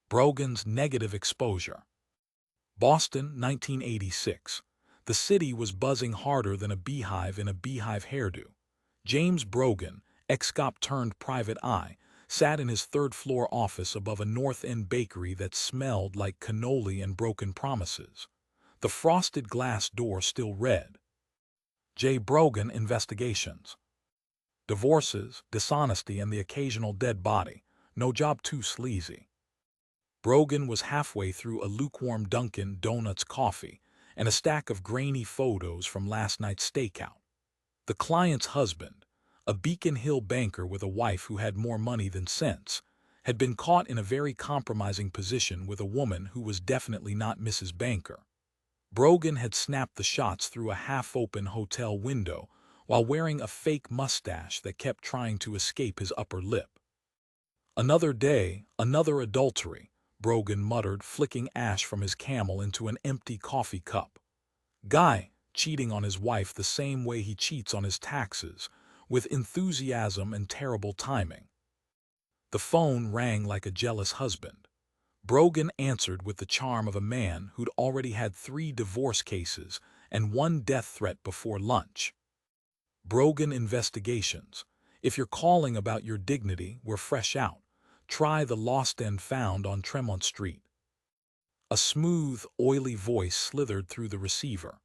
Brogan's negative exposure. Boston, 1986. The city was buzzing harder than a beehive in a beehive hairdo. James Brogan, ex-cop turned private eye, sat in his third-floor office above a North End bakery that smelled like cannoli and broken promises. The frosted glass door still read, J. Brogan Investigations. Divorces, dishonesty, and the occasional dead body. No job too sleazy. Brogan was halfway through a lukewarm Dunkin' Donuts coffee and a stack of grainy photos from last night's stakeout. The client's husband, a Beacon Hill banker with a wife who had more money than sense, had been caught in a very compromising position with a woman who was definitely not Mrs. Banker. Brogan had snapped the shots through a half-open hotel window while wearing a fake mustache that kept trying to escape his upper lip. Another day, another adultery, Brogan muttered, flicking ash from his Camel into an empty coffee cup. Guy, cheating on his wife the same way he cheats on his taxes, with enthusiasm and terrible timing. The phone rang like a jealous husband. Brogan answered with the charm of a man who'd already had 3 divorce cases and 1 death threat before lunch. Brogan Investigations. If you're calling about your dignity, we're fresh out. Try the Lost and Found on Tremont Street. A smooth, oily voice slithered through the receiver.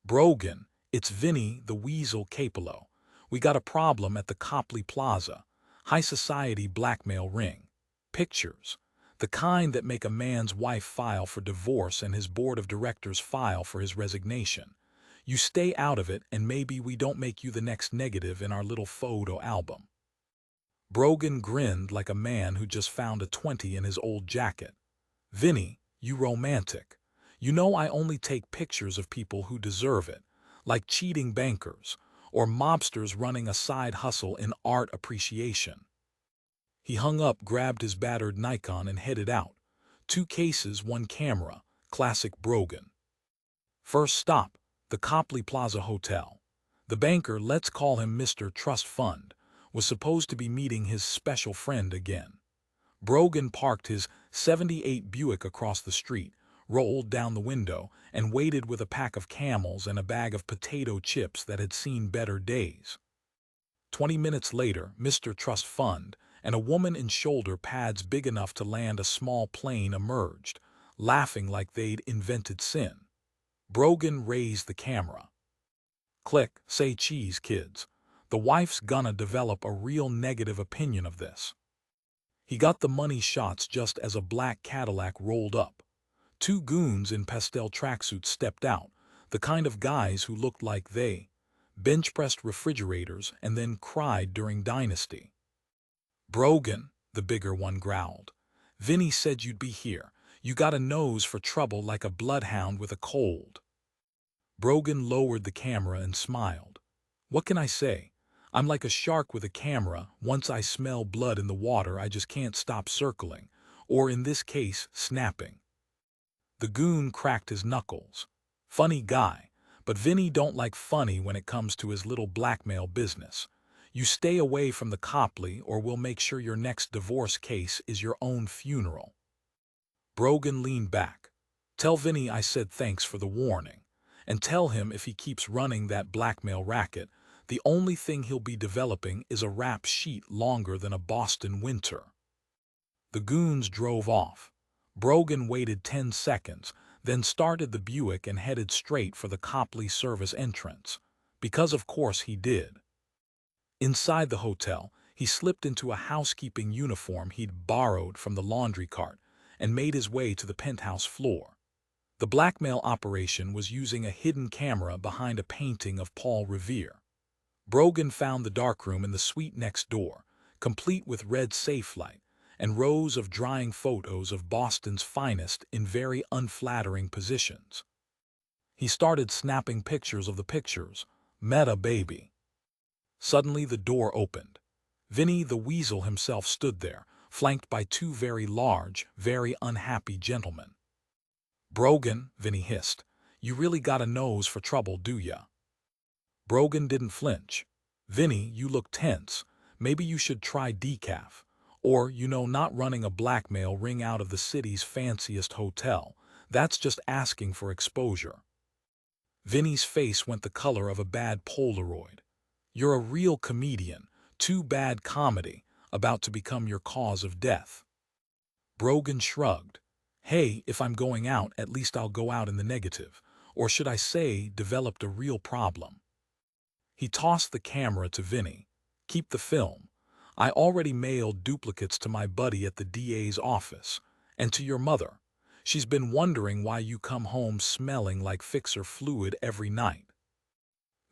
Brogan, it's Vinny the Weasel Capello. We got a problem at the Copley Plaza. High society blackmail ring. Pictures. The kind that make a man's wife file for divorce and his board of directors file for his resignation. You stay out of it and maybe we don't make you the next negative in our little photo album. Brogan grinned like a man who just found a 20 in his old jacket. Vinny, you romantic. You know I only take pictures of people who deserve it, like cheating bankers, or mobsters running a side hustle in art appreciation. He hung up, grabbed his battered Nikon and headed out. 2 cases, 1 camera, classic Brogan. First stop, the Copley Plaza Hotel. The banker, let's call him Mr. Trust Fund, was supposed to be meeting his special friend again. Brogan parked his '78 Buick across the street, rolled down the window, and waited with a pack of Camels and a bag of potato chips that had seen better days. 20 minutes later, Mr. Trust Fund and a woman in shoulder pads big enough to land a small plane emerged, laughing like they'd invented sin. Brogan raised the camera. Click, say cheese, kids. The wife's gonna develop a real negative opinion of this. He got the money shots just as a black Cadillac rolled up. 2 goons in pastel tracksuits stepped out, the kind of guys who looked like they bench-pressed refrigerators and then cried during Dynasty. Brogan, the bigger one growled. Vinny said you'd be here. You got a nose for trouble like a bloodhound with a cold. Brogan lowered the camera and smiled. What can I say? I'm like a shark with a camera. Once I smell blood in the water, I just can't stop circling, or in this case, snapping. The goon cracked his knuckles. Funny guy, but Vinny don't like funny when it comes to his little blackmail business. You stay away from the Copley or we'll make sure your next divorce case is your own funeral. Brogan leaned back. Tell Vinny I said thanks for the warning. And tell him if he keeps running that blackmail racket, the only thing he'll be developing is a rap sheet longer than a Boston winter. The goons drove off. Brogan waited 10 seconds, then started the Buick and headed straight for the Copley service entrance. Because of course he did. Inside the hotel, he slipped into a housekeeping uniform he'd borrowed from the laundry cart and made his way to the penthouse floor. The blackmail operation was using a hidden camera behind a painting of Paul Revere. Brogan found the darkroom in the suite next door, complete with red safe light and rows of drying photos of Boston's finest in very unflattering positions. He started snapping pictures of the pictures. Meta baby. Suddenly the door opened. Vinny the Weasel himself stood there, flanked by 2 very large, very unhappy gentlemen. Brogan, Vinny hissed, you really got a nose for trouble, do ya? Brogan didn't flinch. Vinny, you look tense. Maybe you should try decaf. Or, not running a blackmail ring out of the city's fanciest hotel. That's just asking for exposure. Vinny's face went the color of a bad Polaroid. You're a real comedian, too bad comedy, about to become your cause of death. Brogan shrugged. Hey, if I'm going out, at least I'll go out in the negative. Or should I say, developed a real problem. He tossed the camera to Vinny. Keep the film. I already mailed duplicates to my buddy at the DA's office. And to your mother. She's been wondering why you come home smelling like fixer fluid every night.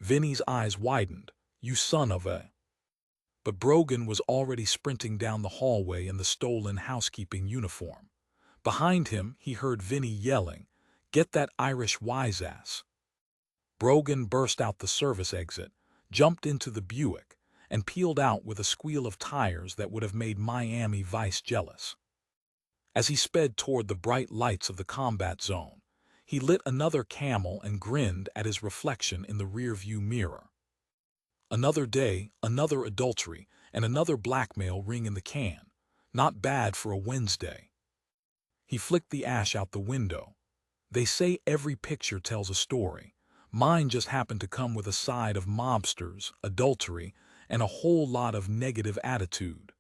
Vinny's eyes widened. You son of a... But Brogan was already sprinting down the hallway in the stolen housekeeping uniform. Behind him, he heard Vinny yelling, "Get that Irish wise-ass." Brogan burst out the service exit, jumped into the Buick, and peeled out with a squeal of tires that would have made Miami Vice jealous. As he sped toward the bright lights of the combat zone, he lit another Camel and grinned at his reflection in the rearview mirror. Another day, another adultery, and another blackmail ring in the can. Not bad for a Wednesday. He flicked the ash out the window. They say every picture tells a story. Mine just happened to come with a side of mobsters, adultery, and a whole lot of negative attitude.